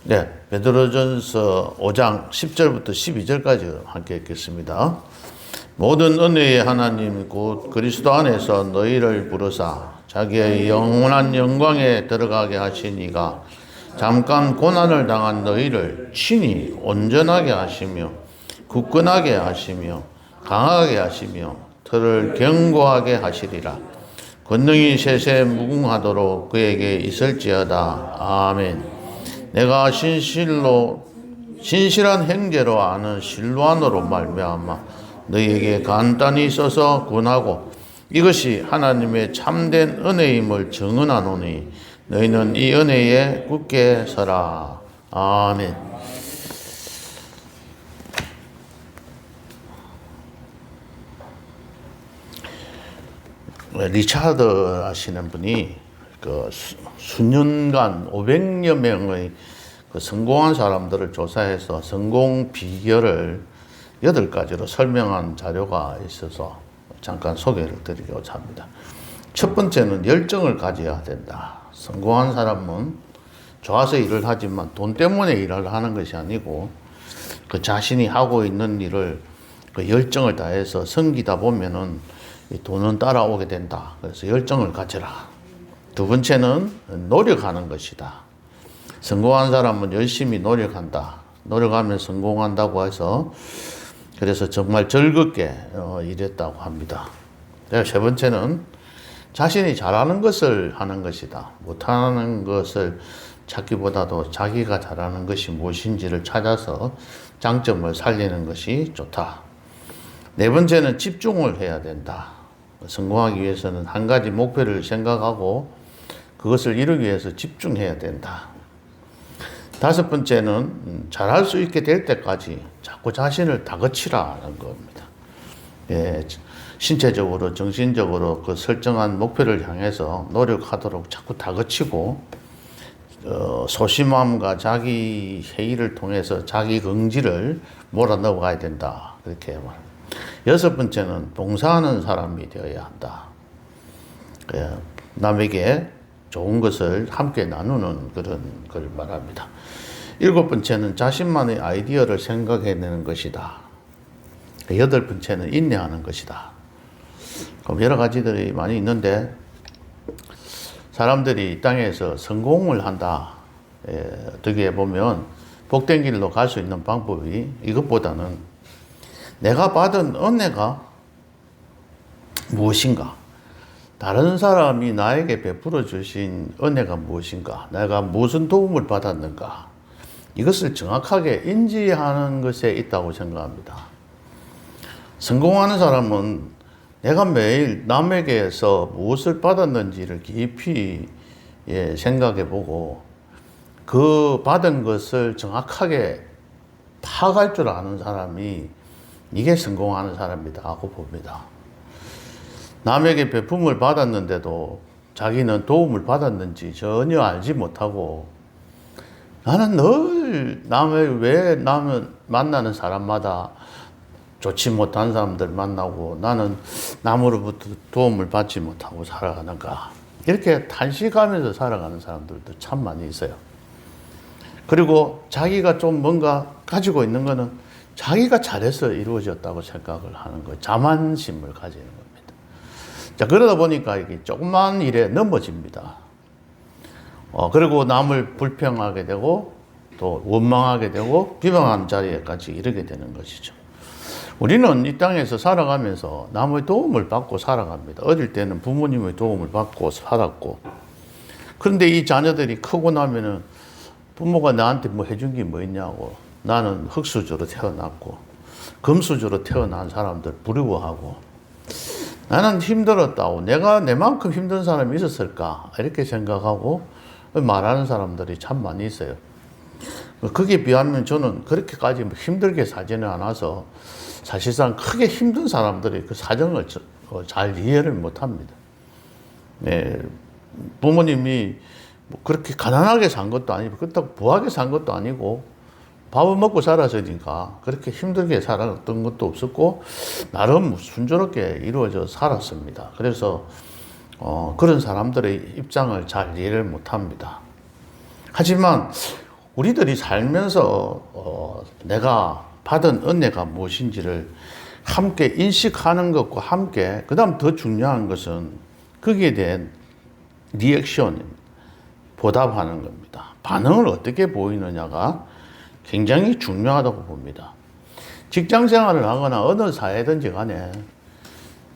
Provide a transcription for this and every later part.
네, 베드로전서 5장 10절부터 12절까지 함께 읽겠습니다. 모든 은혜의 하나님 곧 그리스도 안에서 너희를 부르사 자기의 영원한 영광에 들어가게 하시니가 잠깐 고난을 당한 너희를 친히 온전하게 하시며 굳건하게 하시며 강하게 하시며 털을 견고하게 하시리라. 권능이 세세 무궁하도록 그에게 있을지어다. 아멘. 내가 신실한 행제로 아는 실로안으로 말미암아 너희에게 간단히 써서 권하고 이것이 하나님의 참된 은혜임을 증언하노니 너희는 이 은혜에 굳게 서라. 아멘. 리차드 하시는 분이 그 수년간 500여 명의 그 성공한 사람들을 조사해서 성공 비결을 8가지로 설명한 자료가 있어서 잠깐 소개를 드리고자 합니다. 첫 번째는 열정을 가져야 된다. 성공한 사람은 좋아서 일을 하지만 돈 때문에 일을 하는 것이 아니고 그 자신이 하고 있는 일을 그 열정을 다해서 섬기다 보면은 돈은 따라오게 된다. 그래서 열정을 가져라. 두 번째는 노력하는 것이다. 성공한 사람은 열심히 노력한다. 노력하면 성공한다고 해서 그래서 정말 즐겁게 일했다고 합니다. 세 번째는 자신이 잘하는 것을 하는 것이다. 못하는 것을 찾기보다도 자기가 잘하는 것이 무엇인지를 찾아서 장점을 살리는 것이 좋다. 네 번째는 집중을 해야 된다. 성공하기 위해서는 한 가지 목표를 생각하고 그것을 이루기 위해서 집중해야 된다. 다섯 번째는 잘할 수 있게 될 때까지 자꾸 자신을 다그치라는 겁니다. 예, 신체적으로, 정신적으로 그 설정한 목표를 향해서 노력하도록 자꾸 다그치고, 소심함과 자기 회의를 통해서 자기 긍지를 몰아넣어 가야 된다. 그렇게 말합니다. 여섯 번째는 봉사하는 사람이 되어야 한다. 남에게 좋은 것을 함께 나누는 그런 걸 말합니다. 일곱 번째는 자신만의 아이디어를 생각해내는 것이다. 여덟 번째는 인내하는 것이다. 그럼 여러 가지들이 많이 있는데 사람들이 이 땅에서 성공을 한다. 어떻게 보면 복된 길로 갈 수 있는 방법이 이것보다는 내가 받은 은혜가 무엇인가? 다른 사람이 나에게 베풀어 주신 은혜가 무엇인가? 내가 무슨 도움을 받았는가? 이것을 정확하게 인지하는 것에 있다고 생각합니다. 성공하는 사람은 내가 매일 남에게서 무엇을 받았는지를 깊이 생각해 보고 그 받은 것을 정확하게 파악할 줄 아는 사람이 이게 성공하는 사람이다 하고 봅니다. 남에게 베품을 받았는데도 자기는 도움을 받았는지 전혀 알지 못하고 나는 늘 왜 만나는 사람마다 좋지 못한 사람들 만나고 나는 남으로부터 도움을 받지 못하고 살아가는가. 이렇게 탄식하면서 살아가는 사람들도 참 많이 있어요. 그리고 자기가 좀 뭔가 가지고 있는 거는 자기가 잘해서 이루어졌다고 생각을 하는 거예요. 자만심을 가지는 겁니다. 자, 그러다 보니까 이게 조그만 일에 넘어집니다. 그리고 남을 불평하게 되고 또 원망하게 되고 비방하는 자리에까지 이르게 되는 것이죠. 우리는 이 땅에서 살아가면서 남의 도움을 받고 살아갑니다. 어릴 때는 부모님의 도움을 받고 살았고 그런데 이 자녀들이 크고 나면은 부모가 나한테 뭐 해준 게 뭐 있냐고 나는 흙수저로 태어났고 금수저로 태어난 사람들 부러워하고 나는 힘들었다고 내가 내만큼 힘든 사람이 있었을까 이렇게 생각하고 말하는 사람들이 참 많이 있어요. 거기에 비하면 저는 그렇게까지 힘들게 살지는 않아서 사실상 크게 힘든 사람들이 그 사정을 잘 이해를 못합니다. 네, 부모님이 그렇게 가난하게 산 것도 아니고 그렇다고 부하게 산 것도 아니고 밥을 먹고 살았으니까 그렇게 힘들게 살았던 것도 없었고 나름 순조롭게 이루어져 살았습니다. 그래서 그런 사람들의 입장을 잘 이해를 못합니다. 하지만 우리들이 살면서 내가 받은 은혜가 무엇인지를 함께 인식하는 것과 함께 그다음 더 중요한 것은 거기에 대한 리액션, 보답하는 겁니다. 반응을 어떻게 보이느냐가 굉장히 중요하다고 봅니다. 직장 생활을 하거나 어느 사회든지 간에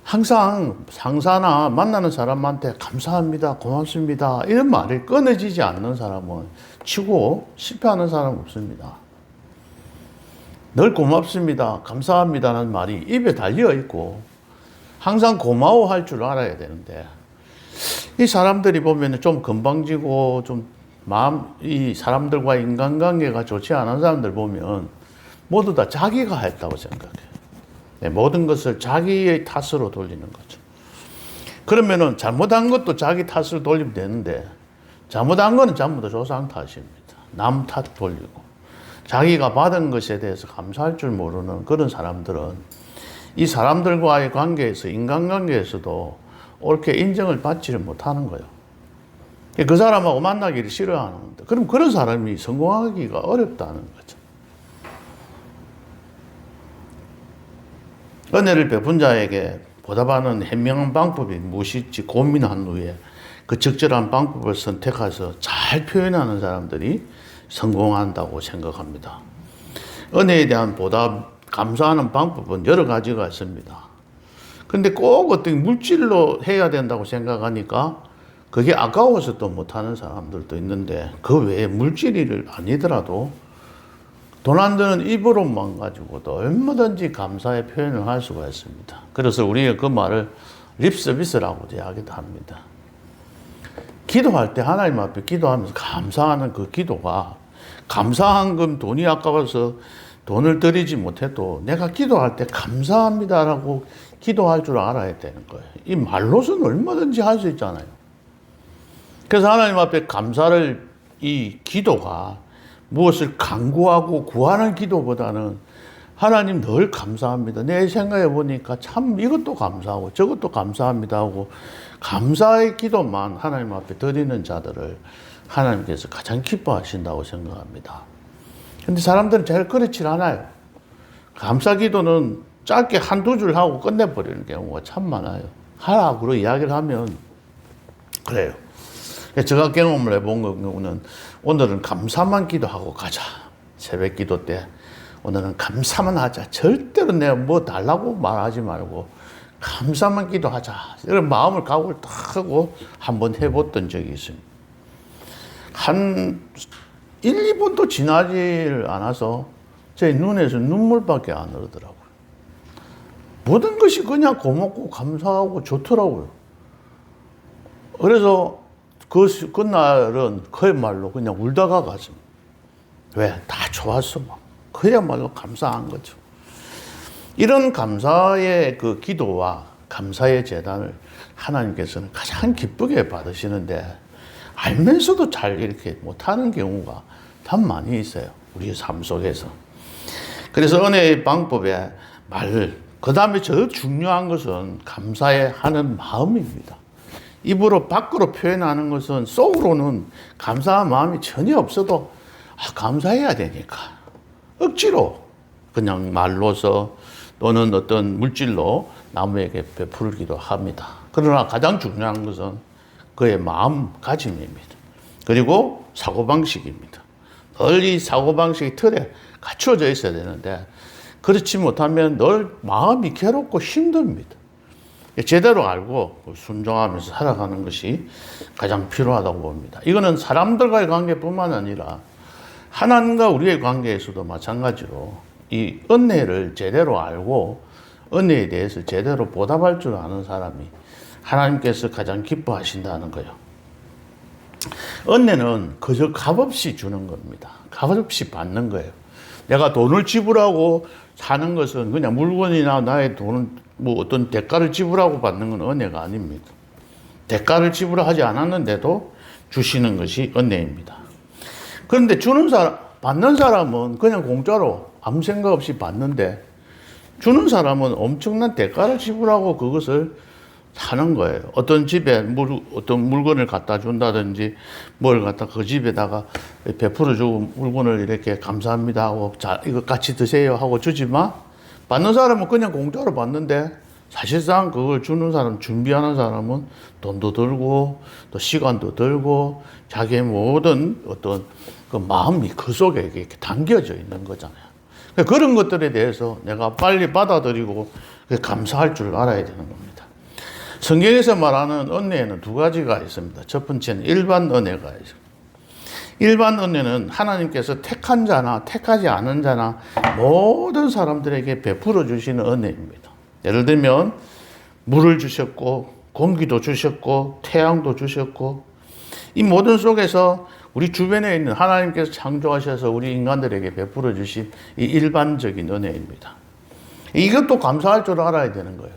항상 상사나 만나는 사람한테 감사합니다, 고맙습니다 이런 말이 끊어지지 않는 사람은 치고 실패하는 사람은 없습니다. 늘 고맙습니다, 감사합니다라는 말이 입에 달려 있고 항상 고마워할 줄 알아야 되는데 이 사람들이 보면 좀 건방지고 좀 이 사람들과 인간관계가 좋지 않은 사람들 보면 모두 다 자기가 했다고 생각해요. 네, 모든 것을 자기의 탓으로 돌리는 거죠. 그러면은 잘못한 것도 자기 탓으로 돌리면 되는데 잘못한 거는 전부 다 조상 탓입니다. 남 탓 돌리고 자기가 받은 것에 대해서 감사할 줄 모르는 그런 사람들은 이 사람들과의 관계에서 인간관계에서도 옳게 인정을 받지를 못하는 거예요. 그 사람하고 만나기를 싫어하는데 그럼 그런 사람이 성공하기가 어렵다는 거죠. 은혜를 베푼 자에게 보답하는 현명한 방법이 무엇일지 고민한 후에 그 적절한 방법을 선택해서 잘 표현하는 사람들이 성공한다고 생각합니다. 은혜에 대한 보답, 감사하는 방법은 여러 가지가 있습니다. 근데 꼭 어떤 물질로 해야 된다고 생각하니까 그게 아까워서 또 못하는 사람들도 있는데 그 외에 물질이 아니더라도 돈 안 드는 입으로만 가지고도 얼마든지 감사의 표현을 할 수가 있습니다. 그래서 우리가 그 말을 립서비스라고 이야기도 합니다. 기도할 때 하나님 앞에 기도하면서 감사하는 그 기도가 감사한 건 돈이 아까워서 돈을 드리지 못해도 내가 기도할 때 감사합니다라고 기도할 줄 알아야 되는 거예요. 이 말로서는 얼마든지 할 수 있잖아요. 그래서 하나님 앞에 감사를 이 기도가 무엇을 간구하고 구하는 기도보다는 하나님 늘 감사합니다. 내 생각해 보니까 참 이것도 감사하고 저것도 감사합니다 하고 감사의 기도만 하나님 앞에 드리는 자들을 하나님께서 가장 기뻐하신다고 생각합니다. 근데 사람들은 잘 그렇지 않아요. 감사 기도는 짧게 한두 줄 하고 끝내버리는 경우가 참 많아요. 하라고 이야기를 하면 그래요. 제가 경험을 해본 경우는 오늘은 감사만 기도하고 가자. 새벽 기도 때 오늘은 감사만 하자. 절대로 내가 뭐 달라고 말하지 말고 감사만 기도하자. 이런 마음을 각오를 딱 하고 한번 해봤던 적이 있습니다. 한 1, 2분도 지나지를 않아서 제 눈에서 눈물밖에 안 흐르더라고요. 모든 것이 그냥 고맙고 감사하고 좋더라고요. 그래서 그날은 그야말로 그냥 울다가 갔습니다. 왜? 다 좋았어. 막. 그야말로 감사한 거죠. 이런 감사의 그 기도와 감사의 재단을 하나님께서는 가장 기쁘게 받으시는데 알면서도 잘 이렇게 못하는 경우가 참 많이 있어요. 우리의 삶 속에서. 그래서 은혜의 방법에 그 다음에 저 중요한 것은 감사해 하는 마음입니다. 입으로 밖으로 표현하는 것은 속으로는 감사한 마음이 전혀 없어도 감사해야 되니까 억지로 그냥 말로서 또는 어떤 물질로 남에게 베풀기도 합니다. 그러나 가장 중요한 것은 그의 마음가짐입니다. 그리고 사고방식입니다. 늘 이 사고방식이 틀에 갖추어져 있어야 되는데 그렇지 못하면 늘 마음이 괴롭고 힘듭니다. 제대로 알고 순종하면서 살아가는 것이 가장 필요하다고 봅니다. 이거는 사람들과의 관계뿐만 아니라 하나님과 우리의 관계에서도 마찬가지로 이 은혜를 제대로 알고 은혜에 대해서 제대로 보답할 줄 아는 사람이 하나님께서 가장 기뻐하신다는 거예요. 은혜는 그저 값없이 주는 겁니다. 값없이 받는 거예요. 내가 돈을 지불하고 사는 것은 그냥 물건이나 나의 돈은 어떤 대가를 지불하고 받는 건 은혜가 아닙니다. 대가를 지불하지 않았는데도 주시는 것이 은혜입니다. 그런데 받는 사람은 그냥 공짜로 아무 생각 없이 받는데 주는 사람은 엄청난 대가를 지불하고 그것을 사는 거예요. 어떤 집에 어떤 물건을 갖다 준다든지 뭘 갖다 그 집에다가 베풀어주고 물건을 이렇게 감사합니다 하고 자, 이거 같이 드세요 하고 주지만 받는 사람은 그냥 공짜로 받는데 사실상 그걸 주는 사람, 준비하는 사람은 돈도 들고 또 시간도 들고 자기의 모든 어떤 그 마음이 그 속에 이렇게 담겨져 있는 거잖아요. 그런 것들에 대해서 내가 빨리 받아들이고 감사할 줄 알아야 되는 겁니다. 성경에서 말하는 은혜에는 두 가지가 있습니다. 첫 번째는 일반 은혜가 있습니다. 일반 은혜는 하나님께서 택한 자나 택하지 않은 자나 모든 사람들에게 베풀어 주시는 은혜입니다. 예를 들면 물을 주셨고 공기도 주셨고 태양도 주셨고 이 모든 속에서 우리 주변에 있는 하나님께서 창조하셔서 우리 인간들에게 베풀어 주신 이 일반적인 은혜입니다. 이것도 감사할 줄 알아야 되는 거예요.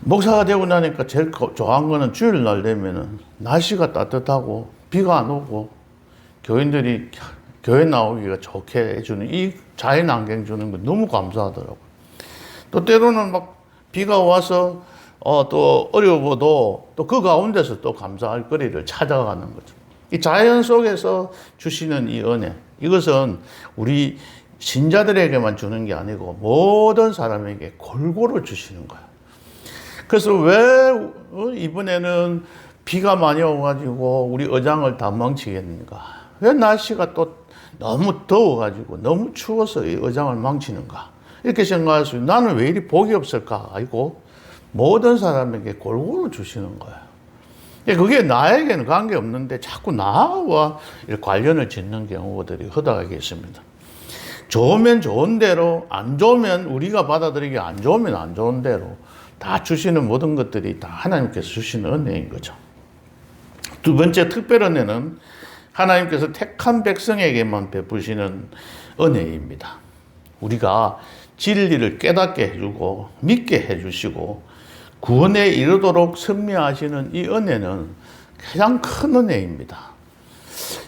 목사가 되고 나니까 제일 좋아한 거는 주일날 되면은 날씨가 따뜻하고 비가 안 오고 교인들이 교회 나오기가 좋게 해주는 이 자연 환경 주는 거 너무 감사하더라고요. 또 때로는 막 비가 와서 또 어려워도 또 그 가운데서 또 감사할 거리를 찾아가는 거죠. 이 자연 속에서 주시는 이 은혜, 이것은 우리 신자들에게만 주는 게 아니고 모든 사람에게 골고루 주시는 거예요. 그래서 왜 이번에는 비가 많이 오가지고 우리 의장을 다 망치겠는가? 왜 날씨가 또 너무 더워가지고 너무 추워서 이 의장을 망치는가? 이렇게 생각할 수 있어요. 나는 왜 이리 복이 없을까? 아이고 모든 사람에게 골고루 주시는 거예요. 그게 나에게는 관계없는데 자꾸 나와 관련을 짓는 경우들이 허다하게 있습니다. 좋으면 좋은 대로, 안 좋으면 우리가 받아들이기 안 좋으면 안 좋은 대로 다 주시는 모든 것들이 다 하나님께서 주시는 은혜인 거죠. 두 번째 특별 은혜는 하나님께서 택한 백성에게만 베푸시는 은혜입니다. 우리가 진리를 깨닫게 해주고 믿게 해주시고 구원에 이르도록 섭리하시는 이 은혜는 가장 큰 은혜입니다.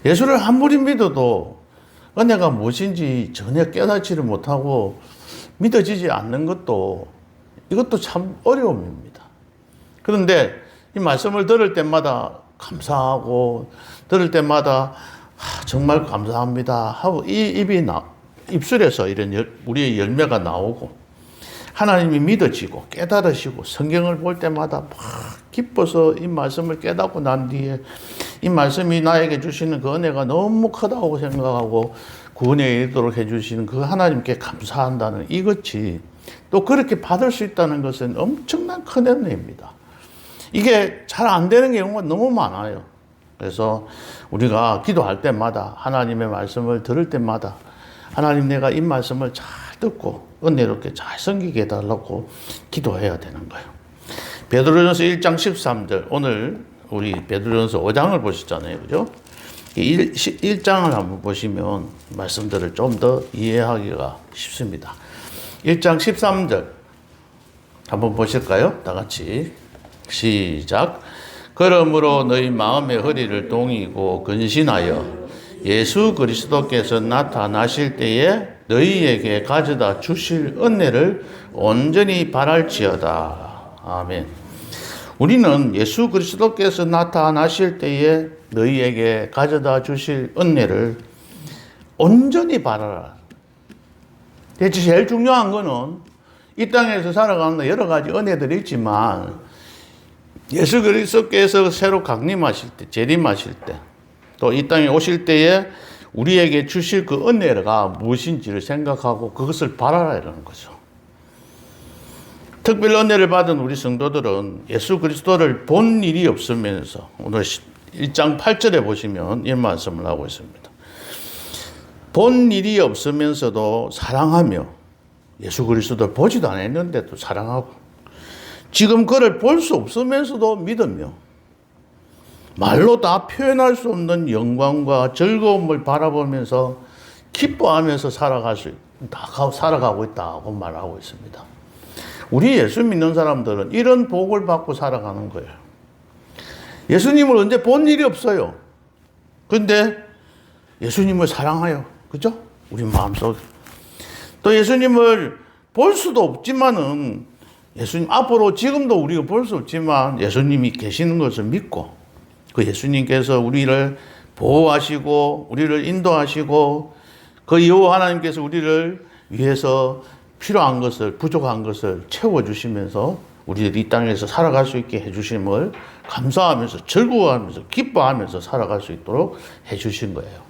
예수를 아무리 믿어도 은혜가 무엇인지 전혀 깨닫지를 못하고 믿어지지 않는 것도 이것도 참 어려움입니다. 그런데 이 말씀을 들을 때마다 감사하고 들을 때마다 정말 감사합니다 하고 이 입술에서 이런 우리의 열매가 나오고 하나님이 믿어지고 깨달으시고 성경을 볼 때마다 막 기뻐서 이 말씀을 깨닫고 난 뒤에 이 말씀이 나에게 주시는 그 은혜가 너무 크다고 생각하고 구원에 이르도록 해주시는 그 하나님께 감사한다는 이것이 또 그렇게 받을 수 있다는 것은 엄청난 큰 은혜입니다. 이게 잘 안 되는 경우가 너무 많아요. 그래서 우리가 기도할 때마다 하나님의 말씀을 들을 때마다 하나님 내가 이 말씀을 잘 듣고 은혜롭게 잘 섬기게 해달라고 기도해야 되는 거예요. 베드로전서 1장 13절 오늘 우리 베드로전서 5장을 보셨잖아요. 그죠? 1장을 한번 보시면 말씀들을 좀 더 이해하기가 쉽습니다. 1장 13절 한번 보실까요? 다 같이 시작. 그러므로 너희 마음의 허리를 동이고 근신하여 예수 그리스도께서 나타나실 때에 너희에게 가져다 주실 은혜를 온전히 바랄지어다. 아멘. 우리는 예수 그리스도께서 나타나실 때에 너희에게 가져다 주실 은혜를 온전히 바라라. 대체 제일 중요한 거는 이 땅에서 살아가는 여러 가지 은혜들이 있지만 예수 그리스도께서 새로 강림하실 때, 재림하실 때, 또 이 땅에 오실 때에 우리에게 주실 그 은혜가 무엇인지를 생각하고 그것을 바라라는 거죠. 특별 은혜를 받은 우리 성도들은 예수 그리스도를 본 일이 없으면서 오늘 1장 8절에 보시면 이 말씀을 하고 있습니다. 본 일이 없으면서도 사랑하며 예수 그리스도를 보지도 않았는데도 사랑하고 지금 그를 볼 수 없으면서도 믿으며 말로 다 표현할 수 없는 영광과 즐거움을 바라보면서 기뻐하면서 살아가고 있다고 말하고 있습니다. 우리 예수 믿는 사람들은 이런 복을 받고 살아가는 거예요. 예수님을 언제 본 일이 없어요. 그런데 예수님을 사랑해요. 그죠? 우리 마음속에. 또 예수님을 볼 수도 없지만은 예수님 앞으로 지금도 우리가 볼 수 없지만 예수님이 계시는 것을 믿고 그 예수님께서 우리를 보호하시고 우리를 인도하시고 그 여호와 하나님께서 우리를 위해서 필요한 것을 부족한 것을 채워주시면서 우리들이 이 땅에서 살아갈 수 있게 해주심을 감사하면서 즐거워하면서 기뻐하면서 살아갈 수 있도록 해주신 거예요.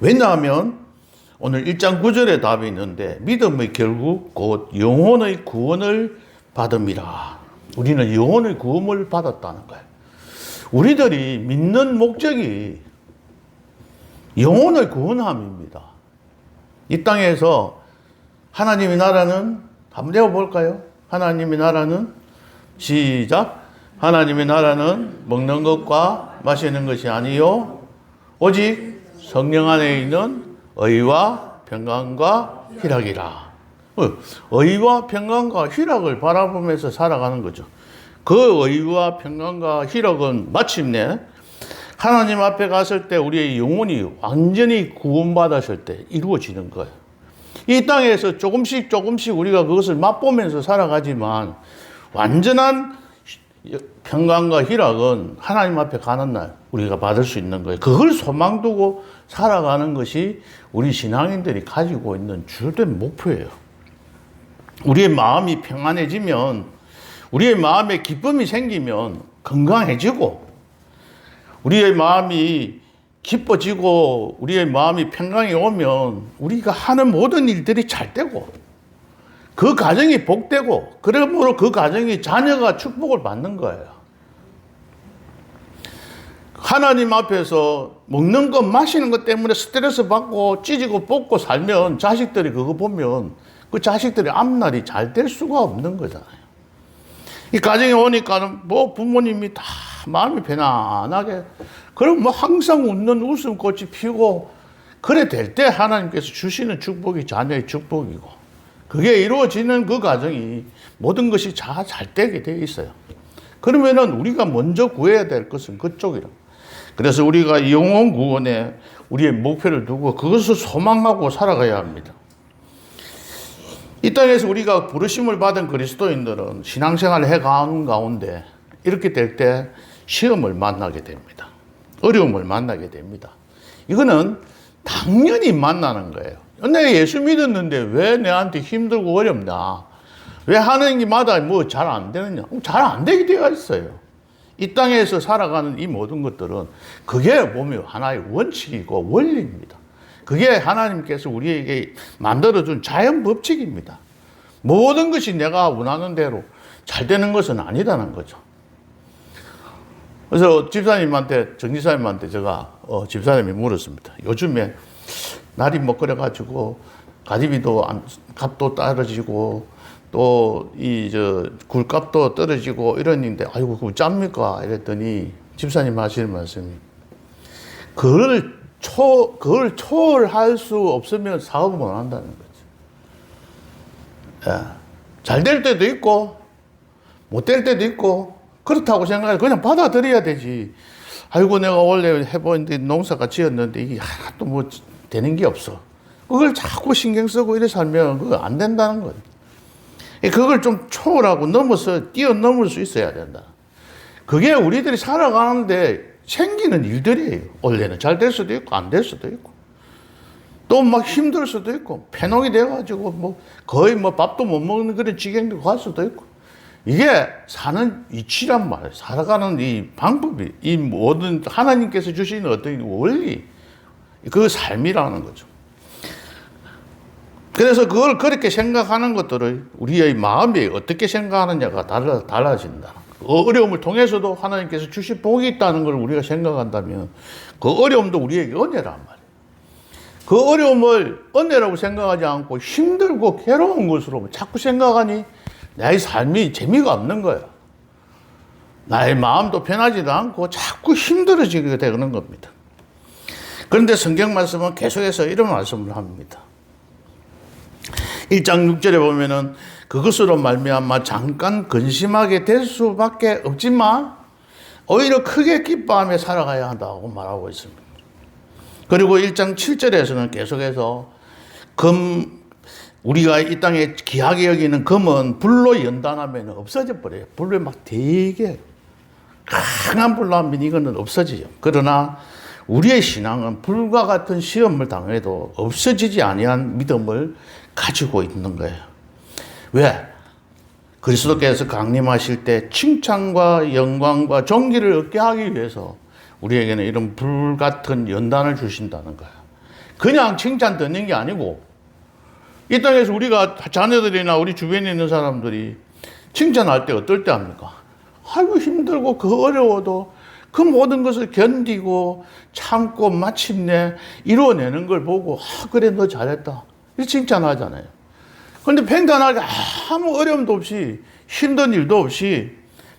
왜냐하면 오늘 1장 9절에 답이 있는데 믿음의 결국 곧 영혼의 구원을 받음이라. 우리는 영혼의 구원을 받았다는 거예요. 우리들이 믿는 목적이 영혼을 구원함입니다. 이 땅에서 하나님의 나라는 한번 외워볼까요? 하나님의 나라는 시작. 하나님의 나라는 먹는 것과 마시는 것이 아니요 오직 성령 안에 있는 의와 평강과 희락이라. 의와 평강과 희락을 바라보면서 살아가는 거죠. 그 의와 평강과 희락은 마침내 하나님 앞에 갔을 때 우리의 영혼이 완전히 구원받았을 때 이루어지는 거예요. 이 땅에서 조금씩 우리가 그것을 맛보면서 살아가지만 완전한 평강과 희락은 하나님 앞에 가는 날 우리가 받을 수 있는 거예요. 그걸 소망 두고 살아가는 것이 우리 신앙인들이 가지고 있는 주된 목표예요. 우리의 마음이 평안해지면, 우리의 마음에 기쁨이 생기면 건강해지고, 우리의 마음이 기뻐지고, 우리의 마음이 평강이 오면 우리가 하는 모든 일들이 잘 되고, 그 가정이 복되고, 그러므로 그 가정이 자녀가 축복을 받는 거예요. 하나님 앞에서 먹는 것, 마시는 것 때문에 스트레스 받고 찌지고 볶고 살면 자식들이 그거 보면 그 자식들이 앞날이 잘 될 수가 없는 거잖아요. 이 가정에 오니까는 뭐 부모님이 다 마음이 편안하게, 그럼 뭐 항상 웃는 웃음꽃이 피고, 그래 될 때 하나님께서 주시는 축복이 자녀의 축복이고, 그게 이루어지는 그 가정이 모든 것이 잘 되게 되어 있어요. 그러면은 우리가 먼저 구해야 될 것은 그쪽이라. 그래서 우리가 영혼 구원에 우리의 목표를 두고 그것을 소망하고 살아가야 합니다. 이 땅에서 우리가 부르심을 받은 그리스도인들은 신앙생활을 해가는 가운데 이렇게 될 때 시험을 만나게 됩니다. 어려움을 만나게 됩니다. 이거는 당연히 만나는 거예요. 내가 예수 믿었는데 왜 내한테 힘들고 어렵나? 왜 하나님마다 뭐 잘 안 되느냐? 잘 안 되게 되어 있어요. 이 땅에서 살아가는 이 모든 것들은 그게 보면 하나의 원칙이고 원리입니다. 그게 하나님께서 우리에게 만들어준 자연 법칙입니다. 모든 것이 내가 원하는 대로 잘 되는 것은 아니다는 거죠. 그래서 집사님한테, 정지사님한테 제가 집사님이 물었습니다. 요즘에 날이 뭐 그래가지고 가지비도 값도 떨어지고 또 굴값도 떨어지고 이러는데 아이고 그거 짭니까? 이랬더니 집사님 하시는 말씀이 그걸 초월할 수 없으면 사업을 못 한다는 거죠. 예. 잘 될 때도 있고 못 될 때도 있고 그렇다고 생각해 그냥 받아들여야 되지. 아이고 내가 원래 해보는데 농사가 지었는데 이게 하나도 뭐 되는 게 없어. 그걸 자꾸 신경 쓰고 이래 살면 그거 안 된다는 거예요. 그걸 좀 초월하고 뛰어넘을 수 있어야 된다. 그게 우리들이 살아가는데 생기는 일들이에요. 원래는 잘 될 수도 있고 안 될 수도 있고 또 막 힘들 수도 있고 폐농이 돼가지고 뭐 거의 뭐 밥도 못 먹는 그런 지경도 갈 수도 있고 이게 사는 이치란 말이에요. 살아가는 이 방법이 이 모든 하나님께서 주시는 어떤 원리 그 삶이라는 거죠. 그래서 그걸 그렇게 생각하는 것들을 우리의 마음이 어떻게 생각하느냐가 달라진다. 어려움을 통해서도 하나님께서 주신 복이 있다는 걸 우리가 생각한다면 그 어려움도 우리에게 은혜란 말이에요. 그 어려움을 은혜라고 생각하지 않고 힘들고 괴로운 것으로 자꾸 생각하니 나의 삶이 재미가 없는 거야. 나의 마음도 편하지도 않고 자꾸 힘들어지게 되는 겁니다. 그런데 성경 말씀은 계속해서 이런 말씀을 합니다. 1장 6절에 보면은 그것으로 말미암아 잠깐 근심하게 될 수밖에 없지만 오히려 크게 기뻐하며 살아가야 한다고 말하고 있습니다. 그리고 1장 7절에서는 계속해서 우리가 이 땅에 귀하게 여기는 금은 불로 연단하면 없어져 버려요. 불로 막 되게 강한 불로 하면 이거는 없어지죠. 그러나 우리의 신앙은 불과 같은 시험을 당해도 없어지지 아니한 믿음을 가지고 있는 거예요. 왜? 그리스도께서 강림하실 때 칭찬과 영광과 존귀를 얻게 하기 위해서 우리에게는 이런 불 같은 연단을 주신다는 거예요. 그냥 칭찬 듣는 게 아니고 이 땅에서 우리가 자녀들이나 우리 주변에 있는 사람들이 칭찬할 때 어떨 때 합니까? 아이고 힘들고 그 어려워도 그 모든 것을 견디고 참고 마침내 이루어내는 걸 보고 그래 너 잘했다 이렇게 칭찬하잖아요. 그런데 평탄하게 아무 어려움도 없이 힘든 일도 없이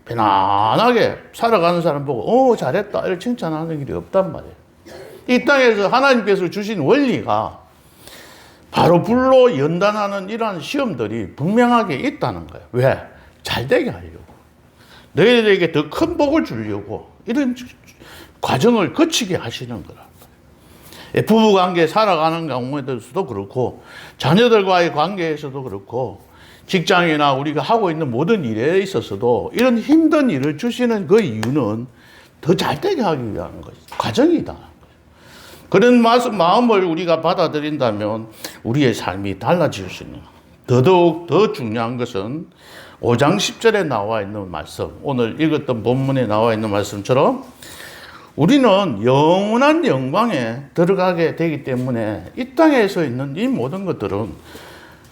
편안하게 살아가는 사람 보고 잘했다 이렇게 칭찬하는 일이 없단 말이에요. 이 땅에서 하나님께서 주신 원리가 바로 불로 연단하는 이러한 시험들이 분명하게 있다는 거예요. 왜? 잘되게 하려고. 너희들에게 더 큰 복을 주려고 이런 과정을 거치게 하시는 거라. 부부관계 살아가는 경우에서도 그렇고 자녀들과의 관계에서도 그렇고 직장이나 우리가 하고 있는 모든 일에 있어서도 이런 힘든 일을 주시는 그 이유는 더 잘되게 하기 위한 것이 과정이다. 그런 마음을 우리가 받아들인다면 우리의 삶이 달라질 수 있는 더더욱 더 중요한 것은 5장 10절에 나와 있는 말씀, 오늘 읽었던 본문에 나와 있는 말씀처럼 우리는 영원한 영광에 들어가게 되기 때문에 이 땅에서 있는 이 모든 것들은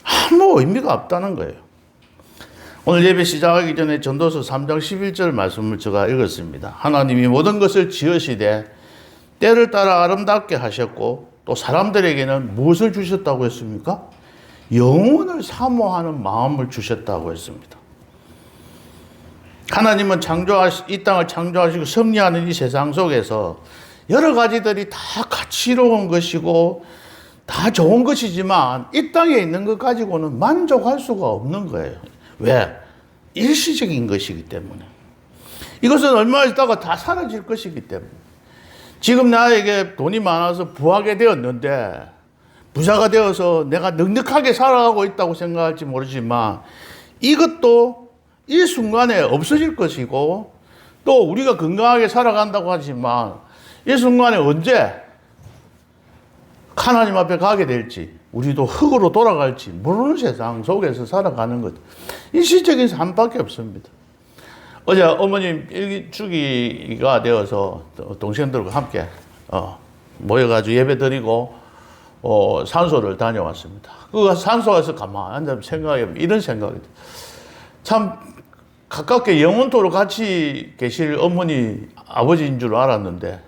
아무 의미가 없다는 거예요. 오늘 예배 시작하기 전에 전도서 3장 11절 말씀을 제가 읽었습니다. 하나님이 모든 것을 지으시되 때를 따라 아름답게 하셨고 또 사람들에게는 무엇을 주셨다고 했습니까? 영원을 사모하는 마음을 주셨다고 했습니다. 하나님은 이 땅을 창조하시고 섭리하는 이 세상 속에서 여러 가지들이 다 가치로운 것이고 다 좋은 것이지만 이 땅에 있는 것 가지고는 만족할 수가 없는 거예요. 왜? 일시적인 것이기 때문에. 이것은 얼마 있다가 다 사라질 것이기 때문에. 지금 나에게 돈이 많아서 부하게 되었는데 부자가 되어서 내가 넉넉하게 살아가고 있다고 생각할지 모르지만 이것도 이 순간에 없어질 것이고 또 우리가 건강하게 살아간다고 하지만 이 순간에 언제 하나님 앞에 가게 될지 우리도 흙으로 돌아갈지 모르는 세상 속에서 살아가는 것. 일시적인 삶밖에 없습니다. 어제 어머님 일주기가 되어서 동생들과 함께 모여가지고 예배 드리고 산소를 다녀왔습니다. 그 산소에서 가만히 앉아 생각해보면 이런 생각이 참 가깝게 영원토록 같이 계실 어머니 아버지인 줄 알았는데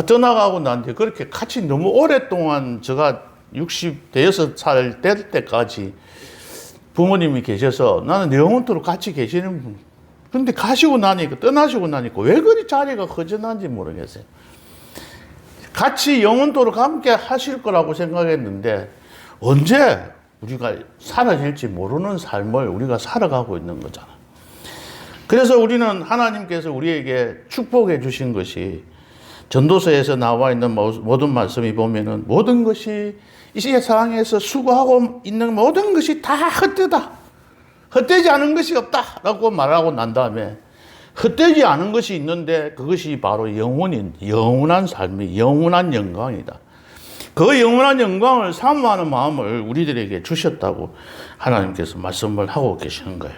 떠나가고 난 뒤에 그렇게 같이 너무 오랫동안 제가 66살 될 때까지 부모님이 계셔서 나는 영원토록 같이 계시는 분. 근데 떠나시고 나니까 왜 그리 자리가 허전한지 모르겠어요. 같이 영원토록 함께 하실 거라고 생각했는데 언제 우리가 사라질지 모르는 삶을 우리가 살아가고 있는 거잖아요. 그래서 우리는 하나님께서 우리에게 축복해 주신 것이 전도서에서 나와 있는 모든 말씀이 보면은 모든 것이 이 세상에서 수고하고 있는 모든 것이 다 헛되다. 헛되지 않은 것이 없다라고 말하고 난 다음에 헛되지 않은 것이 있는데 그것이 바로 영원한 삶이 영원한 영광이다. 그 영원한 영광을 사모하는 마음을 우리들에게 주셨다고 하나님께서 말씀을 하고 계시는 거예요.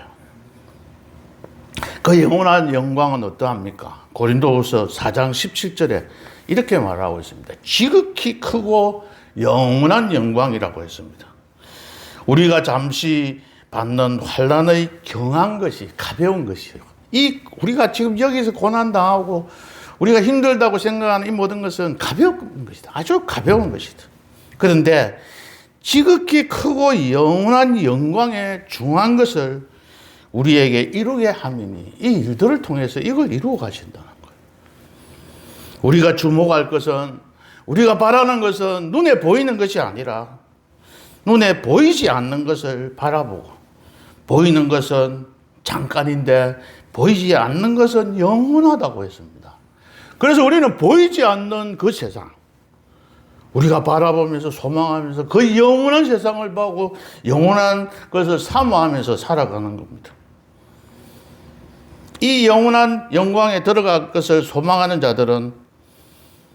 그 영원한 영광은 어떠합니까? 고린도후서 4장 17절에 이렇게 말하고 있습니다. 지극히 크고 영원한 영광이라고 했습니다. 우리가 잠시 받는 환난의 경한 것이 가벼운 것이에요. 우리가 지금 여기서 고난당하고 우리가 힘들다고 생각하는 이 모든 것은 가벼운 것이다. 아주 가벼운 것이다. 그런데 지극히 크고 영원한 영광에 중한 것을 우리에게 이루게 함이니 이 일들을 통해서 이걸 이루어 가신다는 거예요. 우리가 주목할 것은 우리가 바라는 것은 눈에 보이는 것이 아니라 눈에 보이지 않는 것을 바라보고 보이는 것은 잠깐인데 보이지 않는 것은 영원하다고 했습니다. 그래서 우리는 보이지 않는 그 세상, 우리가 바라보면서 소망하면서 그 영원한 세상을 보고 영원한 것을 사모하면서 살아가는 겁니다. 이 영원한 영광에 들어갈 것을 소망하는 자들은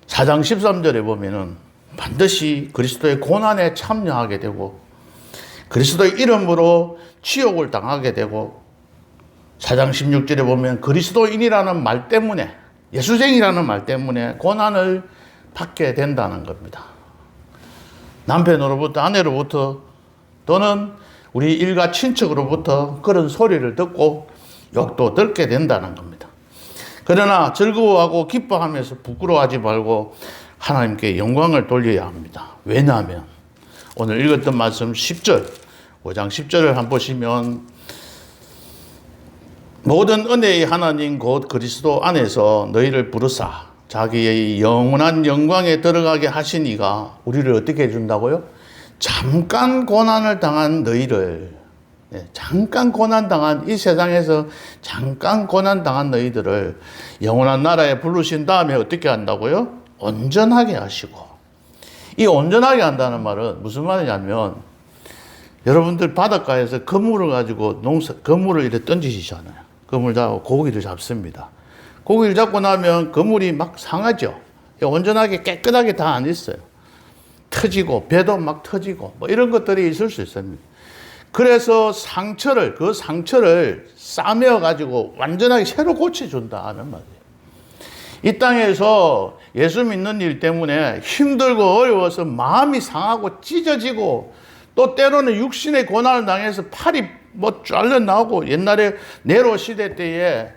4장 13절에 보면은 반드시 그리스도의 고난에 참여하게 되고 그리스도의 이름으로 치욕을 당하게 되고 4장 16절에 보면 그리스도인이라는 말 때문에 예수쟁이라는 말 때문에 고난을 받게 된다는 겁니다. 남편으로부터 아내로부터 또는 우리 일가 친척으로부터 그런 소리를 듣고 욕도 듣게 된다는 겁니다. 그러나 즐거워하고 기뻐하면서 부끄러워하지 말고 하나님께 영광을 돌려야 합니다. 왜냐하면 오늘 읽었던 말씀 10절, 5장 10절을 한번 보시면 모든 은혜의 하나님 곧 그리스도 안에서 너희를 부르사 자기의 영원한 영광에 들어가게 하신 이가 우리를 어떻게 해준다고요? 잠깐 고난을 당한 너희를, 잠깐 고난당한 이 세상에서 잠깐 고난당한 너희들을 영원한 나라에 부르신 다음에 어떻게 한다고요? 온전하게 하시고. 이 온전하게 한다는 말은 무슨 말이냐면 여러분들 바닷가에서 그물을 가지고 그물을 이렇게 던지시잖아요. 그물 잡고 고기를 잡습니다. 고기를 잡고 나면 그물이 막 상하죠. 온전하게 깨끗하게 다 안 있어요. 터지고 배도 막 터지고 뭐 이런 것들이 있을 수 있습니다. 그래서 그 상처를 싸매어 가지고 완전하게 새로 고쳐준다 하는 말이에요. 이 땅에서 예수 믿는 일 때문에 힘들고 어려워서 마음이 상하고 찢어지고 또 때로는 육신의 고난을 당해서 팔이 뭐 잘려나오고 옛날에 네로 시대 때에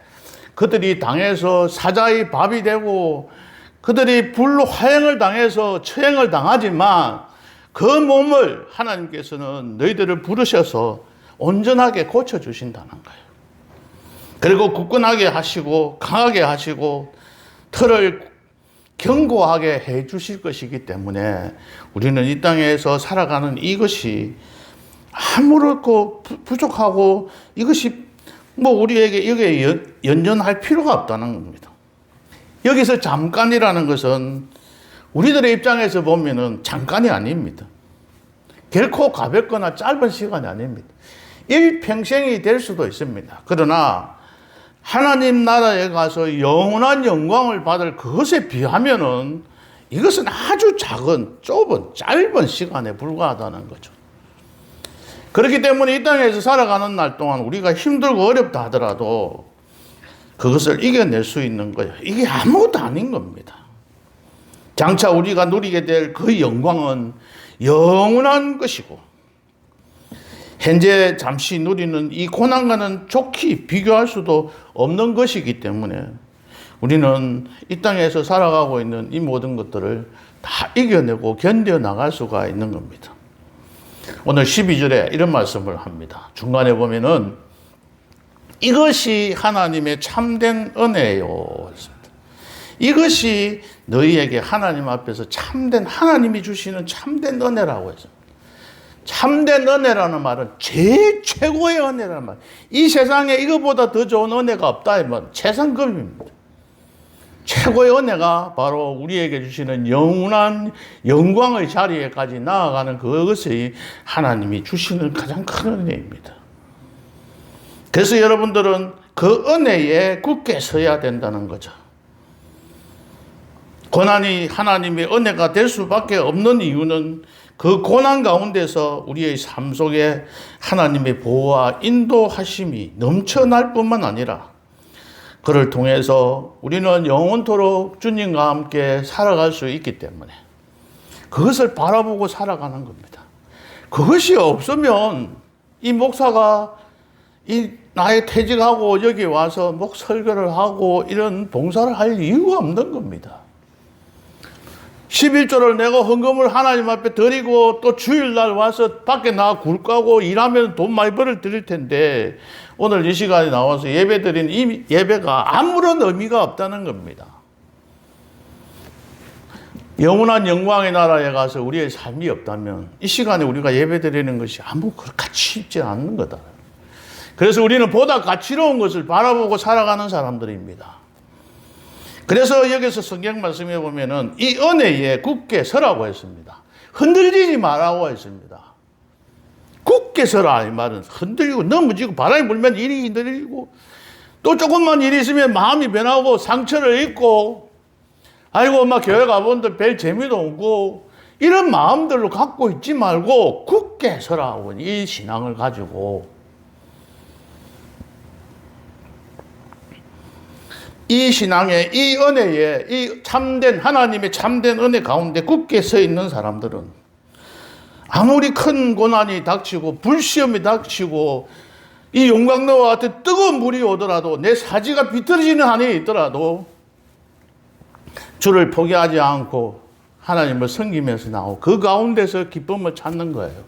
그들이 당해서 사자의 밥이 되고 그들이 불로 화형을 당해서 처형을 당하지만 그 몸을 하나님께서는 너희들을 부르셔서 온전하게 고쳐주신다는 거예요. 그리고 굳건하게 하시고 강하게 하시고 털을 견고하게 해 주실 것이기 때문에 우리는 이 땅에서 살아가는 이것이 아무렇고 부족하고 이것이 뭐 우리에게 여기에 연연할 필요가 없다는 겁니다. 여기서 잠깐이라는 것은 우리들의 입장에서 보면은 잠깐이 아닙니다. 결코 가볍거나 짧은 시간이 아닙니다. 일평생이 될 수도 있습니다. 그러나 하나님 나라에 가서 영원한 영광을 받을 그것에 비하면은 이것은 아주 작은, 좁은, 짧은 시간에 불과하다는 거죠. 그렇기 때문에 이 땅에서 살아가는 날 동안 우리가 힘들고 어렵다 하더라도 그것을 이겨낼 수 있는 거예요. 이게 아무것도 아닌 겁니다. 장차 우리가 누리게 될 그 영광은 영원한 것이고 현재 잠시 누리는 이 고난과는 좋게 비교할 수도 없는 것이기 때문에 우리는 이 땅에서 살아가고 있는 이 모든 것들을 다 이겨내고 견뎌나갈 수가 있는 겁니다. 오늘 12절에 이런 말씀을 합니다. 중간에 보면은 이것이 하나님의 참된 은혜요. 이것이 너희에게 하나님 앞에서 참된 하나님이 주시는 참된 은혜라고 했습니다. 참된 은혜라는 말은 제일 최고의 은혜라는 말. 이 세상에 이거보다 더 좋은 은혜가 없다. 최상급입니다. 최고의 은혜가 바로 우리에게 주시는 영원한 영광의 자리에까지 나아가는 그것이 하나님이 주시는 가장 큰 은혜입니다. 그래서 여러분들은 그 은혜에 굳게 서야 된다는 거죠. 고난이 하나님의 은혜가 될 수밖에 없는 이유는 그 고난 가운데서 우리의 삶 속에 하나님의 보호와 인도하심이 넘쳐날 뿐만 아니라 그를 통해서 우리는 영원토록 주님과 함께 살아갈 수 있기 때문에 그것을 바라보고 살아가는 겁니다. 그것이 없으면 이 목사가 나의 퇴직하고 여기 와서 설교를 하고 이런 봉사를 할 이유가 없는 겁니다. 11조를 내고 헌금을 하나님 앞에 드리고 또 주일날 와서 밖에 나가 굴 까고 일하면 돈 많이 벌을 드릴 텐데 오늘 이 시간에 나와서 예배 드린 이 예배가 아무런 의미가 없다는 겁니다. 영원한 영광의 나라에 가서 우리의 삶이 없다면 이 시간에 우리가 예배 드리는 것이 아무 가치 있지 않는 거다. 그래서 우리는 보다 가치로운 것을 바라보고 살아가는 사람들입니다. 그래서 여기서 성경 말씀에 보면은 이 은혜에 굳게 서라고 했습니다. 흔들리지 말라고 했습니다. 굳게 서라 이 말은 흔들리고 넘어지고 바람이 불면 일이 흔들리고 또 조금만 일이 있으면 마음이 변하고 상처를 입고 아이고 막 교회 가본들 별 재미도 없고 이런 마음들로 갖고 있지 말고 굳게 서라고 이 신앙을 가지고 이 신앙에 이 은혜에 이 참된 하나님의 참된 은혜 가운데 굳게 서 있는 사람들은 아무리 큰 고난이 닥치고 불시험이 닥치고 이 용광로와 같은 뜨거운 물이 오더라도 내 사지가 비틀어지는 한이 있더라도 주를 포기하지 않고 하나님을 섬기면서 나오고 그 가운데서 기쁨을 찾는 거예요.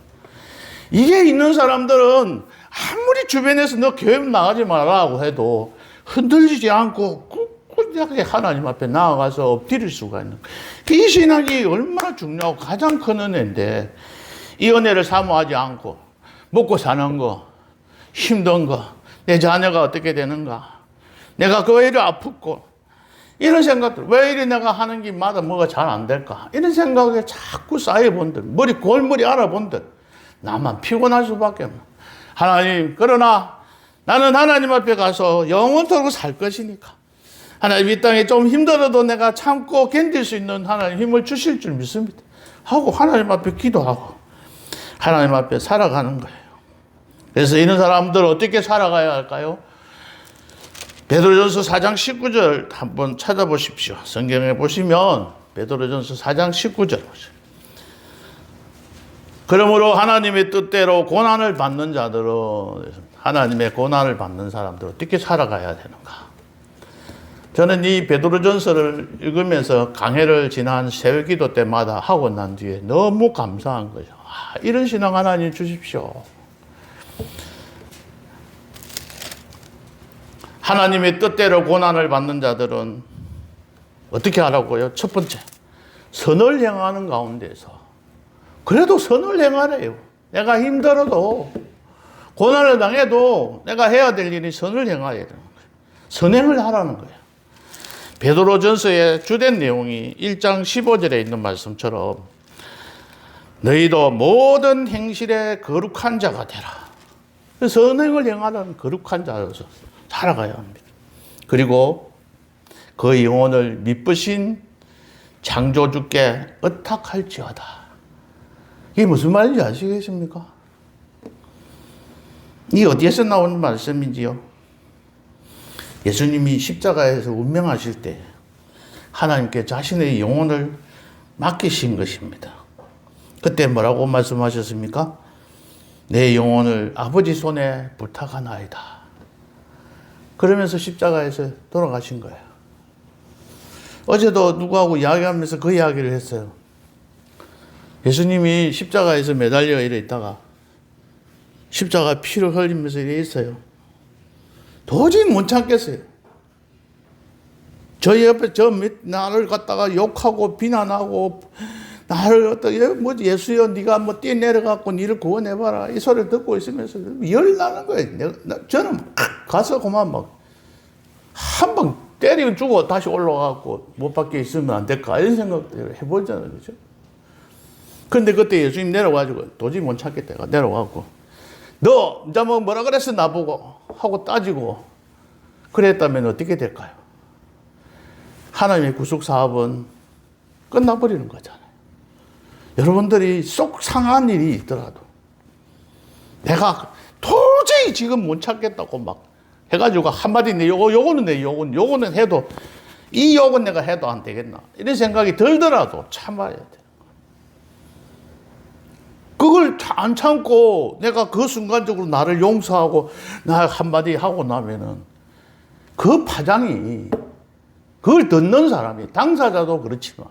이게 있는 사람들은 아무리 주변에서 너 교회 나가지 말라고 해도 흔들리지 않고 꿋꿋하게 하나님 앞에 나아가서 엎드릴 수가 있는 거예요. 이 신앙이 얼마나 중요하고 가장 큰 은혜인데 이 은혜를 사모하지 않고 먹고 사는 거, 힘든 거, 내 자녀가 어떻게 되는가, 내가 그 왜 이리 아프고 이런 생각들, 왜 이리 내가 하는 길마다 뭐가 잘 안 될까 이런 생각에 자꾸 쌓여본들, 골머리 알아본들 나만 피곤할 수밖에 없는 하나님, 그러나 나는 하나님 앞에 가서 영원토록 살 것이니까 하나님 이 땅에 좀 힘들어도 내가 참고 견딜 수 있는 하나님 힘을 주실 줄 믿습니다 하고 하나님 앞에 기도하고 하나님 앞에 살아가는 거예요. 그래서 이런 사람들 어떻게 살아가야 할까요? 베드로전서 4장 19절 한번 찾아보십시오. 성경에 보시면 베드로전서 4장 19절 보세요. 그러므로 하나님의 뜻대로 고난을 받는 자들은 하나님의 고난을 받는 사람들 어떻게 살아가야 되는가? 저는 이 베드로전서를 읽으면서 강해를 지난 새해기도 때마다 하고 난 뒤에 너무 감사한 거죠. 이런 신앙 하나님 주십시오. 하나님의 뜻대로 고난을 받는 자들은 어떻게 하라고요? 첫 번째, 선을 행하는 가운데서 그래도 선을 행하래요. 내가 힘들어도 고난을 당해도 내가 해야 될 일이 선을 행해야 되는 거예요. 선행을 하라는 거예요. 베드로전서의 주된 내용이 1장 15절에 있는 말씀처럼 너희도 모든 행실에 거룩한 자가 되라. 선행을 행하는 거룩한 자로서 살아가야 합니다. 그리고 그 영혼을 미쁘신 창조주께 의탁할지어다. 이게 무슨 말인지 아시겠습니까? 이 어디에서 나오는 말씀인지요? 예수님이 십자가에서 운명하실 때 하나님께 자신의 영혼을 맡기신 것입니다. 그때 뭐라고 말씀하셨습니까? 내 영혼을 아버지 손에 부탁하나이다. 그러면서 십자가에서 돌아가신 거예요. 어제도 누구하고 이야기하면서 그 이야기를 했어요. 예수님이 십자가에서 매달려 이래 있다가 십자가 피를 흘리면서 이래 있어요. 도저히 못 참겠어요. 저 옆에 나를 갖다가 욕하고 비난하고 나를 어떻게 예수여 네가 뭐 뛰어내려갖고 니를 구원해봐라 이 소리를 듣고 있으면서 열 나는 거예요. 저는 가서 그만 막 한 방 때리고 주고 다시 올라가고 못 밖에 있으면 안 될까 이런 생각들을 해보잖아요. 그죠? 근데 그때 예수님 내려가지고 도저히 못 참겠다가 내려가고 너 이제 뭐라 그랬어 나보고 하고 따지고 그랬다면 어떻게 될까요? 하나님의 구속 사업은 끝나버리는 거잖아요. 여러분들이 속 상한 일이 있더라도 내가 도저히 지금 못 참겠다고 막 해가지고 한마디 요거는 해도 이 욕은 내가 해도 안 되겠나 이런 생각이 들더라도 참아야 돼. 그걸 안 참고 내가 그 순간적으로 나를 용서하고 나 한마디 하고 나면은 그 파장이 그걸 듣는 사람이 당사자도 그렇지만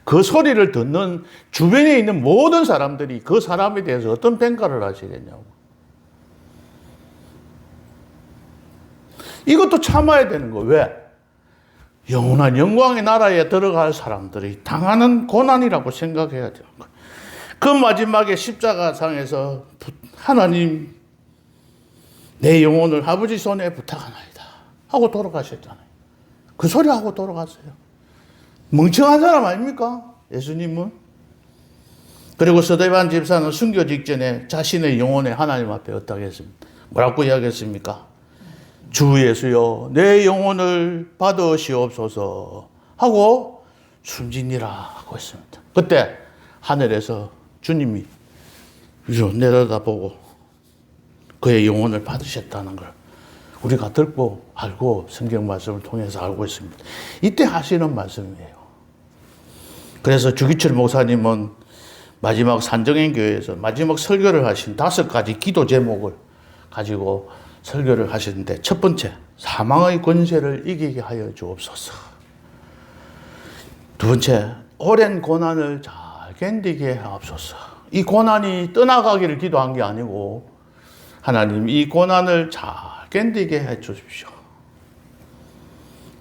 그 소리를 듣는 주변에 있는 모든 사람들이 그 사람에 대해서 어떤 평가를 하시겠냐고. 이것도 참아야 되는 거. 왜? 영원한 영광의 나라에 들어갈 사람들이 당하는 고난이라고 생각해야 되는 거예요. 그 마지막에 십자가상에서 하나님 내 영혼을 아버지 손에 부탁하나이다 하고 돌아가셨잖아요. 그 소리하고 돌아갔어요. 멍청한 사람 아닙니까? 예수님은. 그리고 스데반 집사는 순교 직전에 자신의 영혼에 하나님 앞에 어떻게 했습니까? 뭐라고 이야기했습니까? 주 예수여 내 영혼을 받으시옵소서 하고 숨지니라 하고 했습니다. 그때 하늘에서 주님이 위로 내려다보고 그의 영혼을 받으셨다는 걸 우리가 듣고 알고 성경 말씀을 통해서 알고 있습니다. 이때 하시는 말씀이에요. 그래서 주기철 목사님은 마지막 산정행교회에서 마지막 설교를 하신 5가지 기도 제목을 가지고 설교를 하시는데, 첫 번째, 사망의 권세를 이기게 하여 주옵소서. 두 번째, 오랜 고난을 잘 견디게 하옵소서. 이 고난이 떠나가기를 기도한 게 아니고 하나님 이 고난을 잘 견디게 해 주십시오.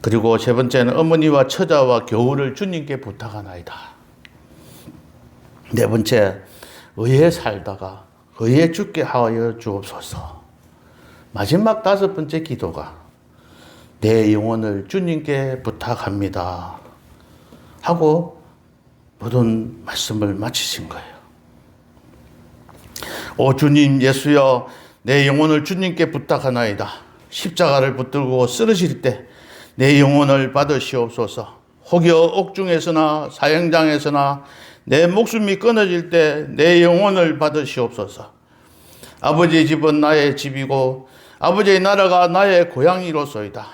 그리고 세 번째는 어머니와 처자와 교우를 주님께 부탁하나이다. 네 번째, 의에 살다가 의에 죽게 하여 주옵소서. 마지막 5번째 기도가 내 영혼을 주님께 부탁합니다 하고 모든 말씀을 마치신 거예요. 오 주님 예수여 내 영혼을 주님께 부탁하나이다. 십자가를 붙들고 쓰러질 때 내 영혼을 받으시옵소서. 혹여 옥중에서나 사형장에서나 내 목숨이 끊어질 때 내 영혼을 받으시옵소서. 아버지의 집은 나의 집이고 아버지의 나라가 나의 고향이로소이다.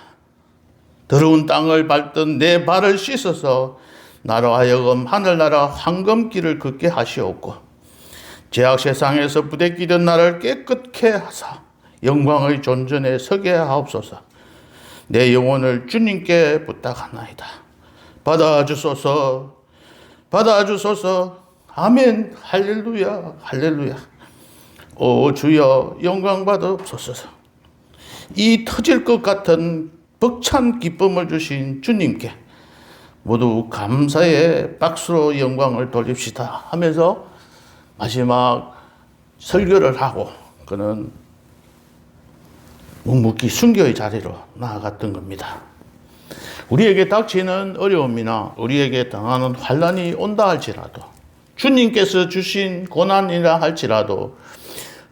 더러운 땅을 밟던 내 발을 씻어서 나로 하여금 하늘나라 황금길을 걷게 하시옵고 죄악 세상에서 부대끼던 나를 깨끗게 하사 영광의 존전에 서게 하옵소서. 내 영혼을 주님께 부탁하나이다. 받아주소서. 받아주소서. 아멘. 할렐루야. 할렐루야. 오 주여 영광 받으옵소서. 이 터질 것 같은 벅찬 기쁨을 주신 주님께 모두 감사의 박수로 영광을 돌립시다 하면서 마지막 설교를 하고 그는 묵묵히 순교의 자리로 나아갔던 겁니다. 우리에게 닥치는 어려움이나 우리에게 당하는 환난이 온다 할지라도, 주님께서 주신 고난이라 할지라도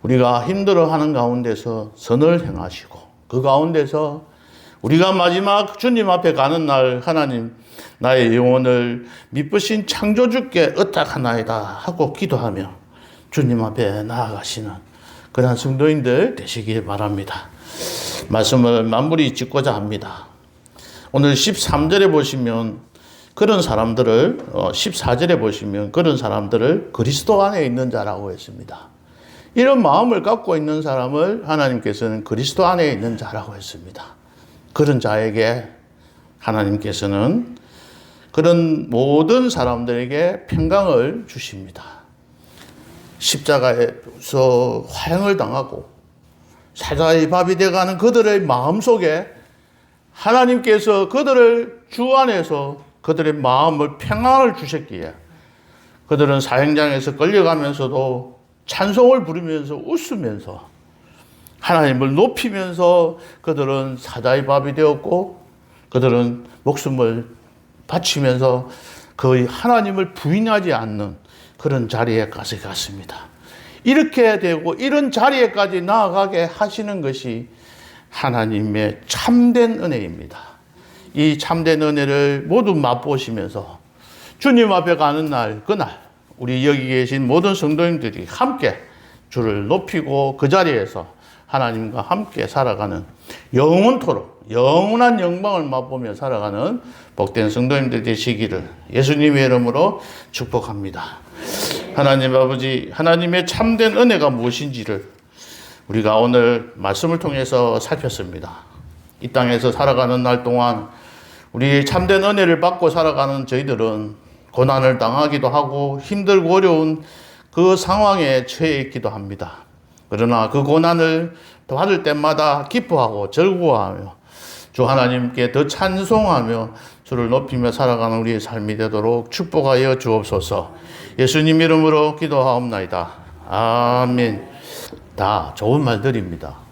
우리가 힘들어하는 가운데서 선을 행하시고 그 가운데서 우리가 마지막 주님 앞에 가는 날 하나님 나의 영혼을 미쁘신 창조주께 의탁하나이다 하고 기도하며 주님 앞에 나아가시는 그런 성도인들 되시길 바랍니다. 말씀을 마무리 짓고자 합니다. 오늘 13절에 보시면 그런 사람들을 14절에 보시면 그런 사람들을 그리스도 안에 있는 자라고 했습니다. 이런 마음을 갖고 있는 사람을 하나님께서는 그리스도 안에 있는 자라고 했습니다. 그런 자에게 하나님께서는 그런 모든 사람들에게 평강을 주십니다. 십자가에서 화형을 당하고 사자의 밥이 되어가는 그들의 마음속에 하나님께서 그들을 주 안에서 그들의 마음을 평안을 주셨기에 그들은 사형장에서 끌려가면서도 찬송을 부르면서 웃으면서 하나님을 높이면서 그들은 사자의 밥이 되었고 그들은 목숨을 바치면서 거의 하나님을 부인하지 않는 그런 자리에까지 갔습니다. 이렇게 되고 이런 자리에까지 나아가게 하시는 것이 하나님의 참된 은혜입니다. 이 참된 은혜를 모두 맛보시면서 주님 앞에 가는 날, 그날 우리 여기 계신 모든 성도님들이 함께 주를 높이고 그 자리에서 하나님과 함께 살아가는 영원토록 영원한 영광을 맛보며 살아가는 복된 성도님들 되시기를 예수님의 이름으로 축복합니다. 하나님 아버지, 하나님의 참된 은혜가 무엇인지를 우리가 오늘 말씀을 통해서 살폈습니다. 이 땅에서 살아가는 날 동안 우리 참된 은혜를 받고 살아가는 저희들은 고난을 당하기도 하고 힘들고 어려운 그 상황에 처해 있기도 합니다. 그러나 그 고난을 받을 때마다 기뻐하고 즐거워하며 주 하나님께 더 찬송하며 주를 높이며 살아가는 우리의 삶이 되도록 축복하여 주옵소서. 예수님 이름으로 기도하옵나이다. 아멘. 다 좋은 말들입니다.